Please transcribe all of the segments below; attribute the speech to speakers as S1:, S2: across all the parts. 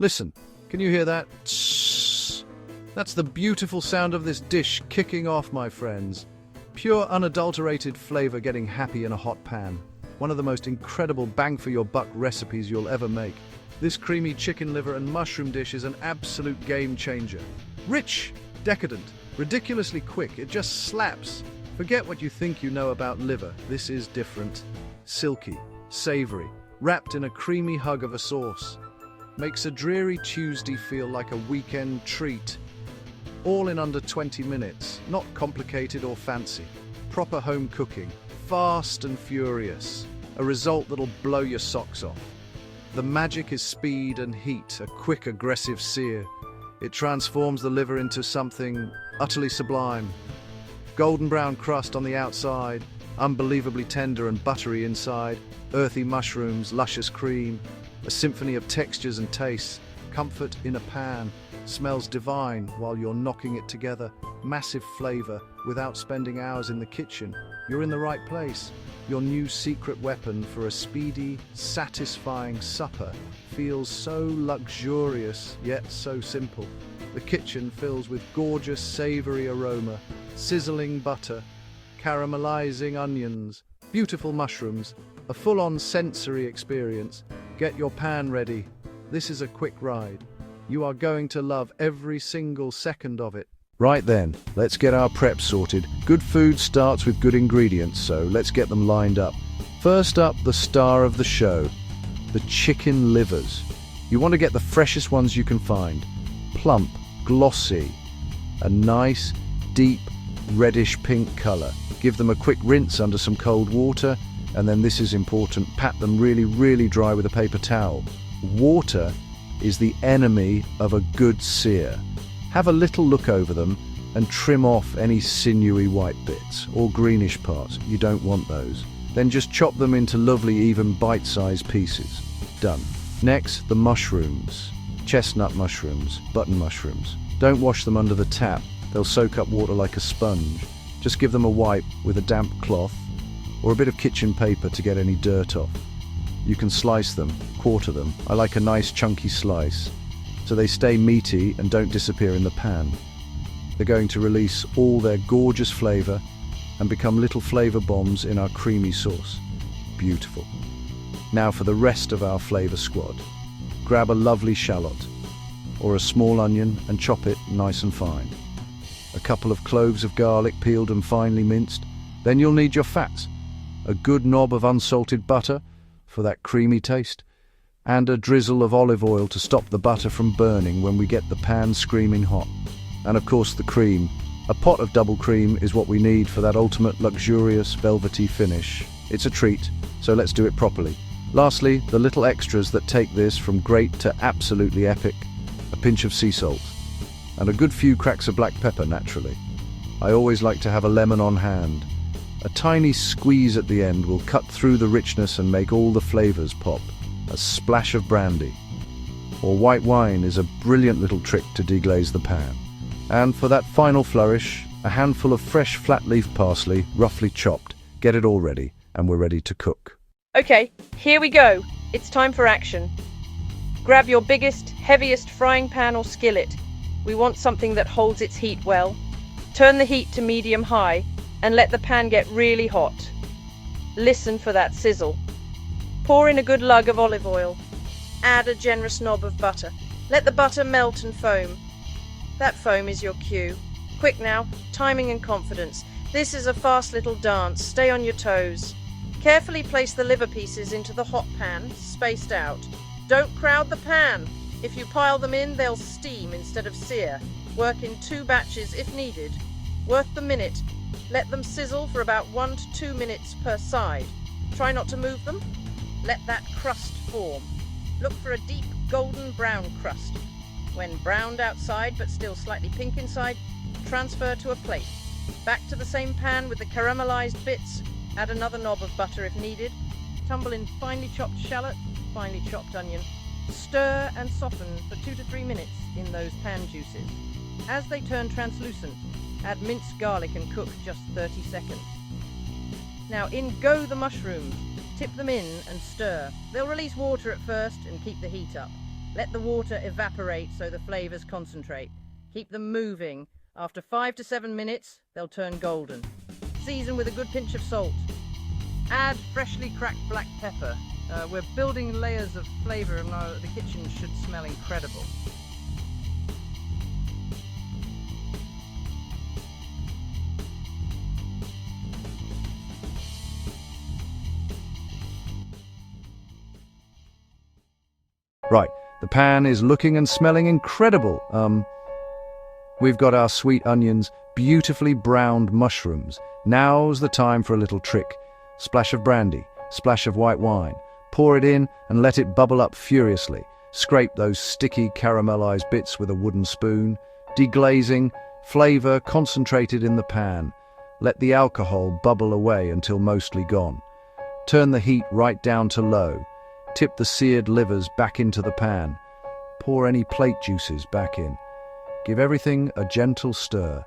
S1: Listen, can you hear that? Tss. That's the beautiful sound of this dish kicking off, my friends. Pure, unadulterated flavor getting happy in a hot pan. One of the most incredible bang-for-your-buck recipes you'll ever make. This creamy chicken liver and mushroom dish is an absolute game changer. Rich, decadent, ridiculously quick, it just slaps. Forget what you think you know about liver. This is different. Silky, savory, wrapped in a creamy hug of a sauce. Makes a dreary Tuesday feel like a weekend treat. All in under 20 minutes, not complicated or fancy. Proper home cooking, fast and furious. A result that'll blow your socks off. The magic is speed and heat, a quick, aggressive sear. It transforms the liver into something utterly sublime. Golden brown crust on the outside, unbelievably tender and buttery inside, earthy mushrooms, luscious cream, a symphony of textures and tastes, comfort in a pan, smells divine while you're knocking it together, massive flavor without spending hours in the kitchen. You're in the right place. Your new secret weapon for a speedy, satisfying supper feels so luxurious yet so simple. The kitchen fills with gorgeous savory aroma, sizzling butter, caramelizing onions, beautiful mushrooms, a full-on sensory experience. Get your pan ready. This is a quick ride. You are going to love every single second of it. Right then, let's get our prep sorted. Good food starts with good ingredients, so let's get them lined up. First up, the star of the show, the chicken livers. You want to get the freshest ones you can find. Plump, glossy, a nice, deep, reddish pink color. Give them a quick rinse under some cold water, and then this is important, pat them really dry with a paper towel. Water is the enemy of a good sear. Have a little look over them and trim off any sinewy white bits or greenish parts. You don't want those. Then just chop them into lovely even bite-sized pieces. Done. Next, the mushrooms. Chestnut mushrooms, button mushrooms. Don't wash them under the tap. They'll soak up water like a sponge. Just give them a wipe with a damp cloth or a bit of kitchen paper to get any dirt off. You can slice them, quarter them. I like a nice chunky slice, so they stay meaty and don't disappear in the pan. They're going to release all their gorgeous flavor and become little flavor bombs in our creamy sauce. Beautiful. Now for the rest of our flavor squad. Grab a lovely shallot or a small onion and chop it nice and fine. A couple of cloves of garlic peeled and finely minced. Then you'll need your fats. A good knob of unsalted butter for that creamy taste, and a drizzle of olive oil to stop the butter from burning when we get the pan screaming hot. And of course the cream. A pot of double cream is what we need for that ultimate luxurious velvety finish. It's a treat, so let's do it properly. Lastly, the little extras that take this from great to absolutely epic. A pinch of sea salt, and a good few cracks of black pepper naturally. I always like to have a lemon on hand. A tiny squeeze at the end will cut through the richness and make all the flavors pop. A splash of brandy or white wine is a brilliant little trick to deglaze the pan. And for that final flourish, a handful of fresh flat leaf parsley, roughly chopped. Get it all ready, and we're ready to cook.
S2: Okay, here we go. It's time for action. Grab your biggest, heaviest frying pan or skillet. We want something that holds its heat well. Turn the heat to medium-high and let the pan get really hot. Listen for that sizzle. Pour in a good lug of olive oil. Add a generous knob of butter. Let the butter melt and foam. That foam is your cue. Quick now, timing and confidence. This is a fast little dance. Stay on your toes. Carefully place the liver pieces into the hot pan, spaced out. Don't crowd the pan. If you pile them in, they'll steam instead of sear. Work in 2 batches if needed. Worth the minute. Let them sizzle for about 1 to 2 minutes per side. Try not to move them. Let that crust form. Look for a deep golden brown crust. When browned outside but still slightly pink inside, transfer to a plate. Back to the same pan with the caramelized bits. Add another knob of butter if needed. Tumble in finely chopped shallot, finely chopped onion. Stir and soften for 2 to 3 minutes in those pan juices. As they turn translucent, add minced garlic and cook just 30 seconds. Now in go the mushrooms. Tip them in and stir. They'll release water at first and keep the heat up. Let the water evaporate so the flavors concentrate. Keep them moving. After 5 to 7 minutes, they'll turn golden. Season with a good pinch of salt. Add freshly cracked black pepper. We're building layers of flavor and the kitchen should smell incredible.
S1: Right, the pan is looking and smelling incredible. We've got our sweet onions, beautifully browned mushrooms. Now's the time for a little trick. Splash of brandy, splash of white wine. Pour it in and let it bubble up furiously. Scrape those sticky caramelized bits with a wooden spoon. Deglazing, flavor concentrated in the pan. Let the alcohol bubble away until mostly gone. Turn the heat right down to low. Tip the seared livers back into the pan. Pour any plate juices back in. Give everything a gentle stir.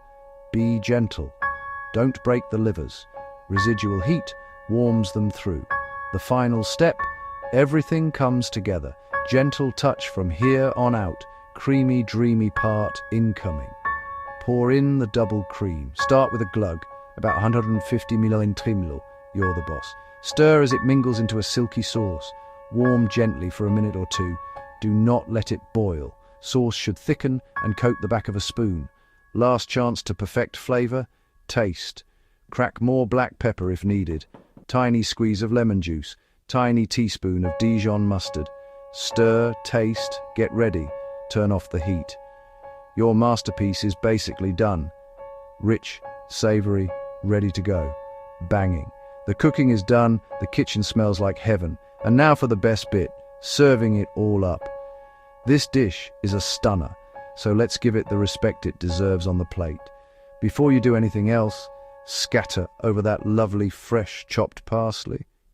S1: Be gentle. Don't break the livers. Residual heat warms them through. The final step, everything comes together. Gentle touch from here on out. Creamy, dreamy part incoming. Pour in the double cream. Start with a glug, about 150 ml. You're the boss. Stir as it mingles into a silky sauce. Warm gently for a minute or two. Do not let it boil. Sauce should thicken and coat the back of a spoon. Last chance to perfect flavor. Taste. Crack more black pepper if needed. Tiny squeeze of lemon juice. Tiny teaspoon of Dijon mustard. Stir, taste, get ready. Turn off the heat. Your masterpiece is basically done. Rich, savory, ready to go. Banging. The cooking is done, the kitchen smells like heaven. And now for the best bit, serving it all up. This dish is a stunner, so let's give it the respect it deserves on the plate. Before you do anything else, scatter over that lovely fresh chopped parsley.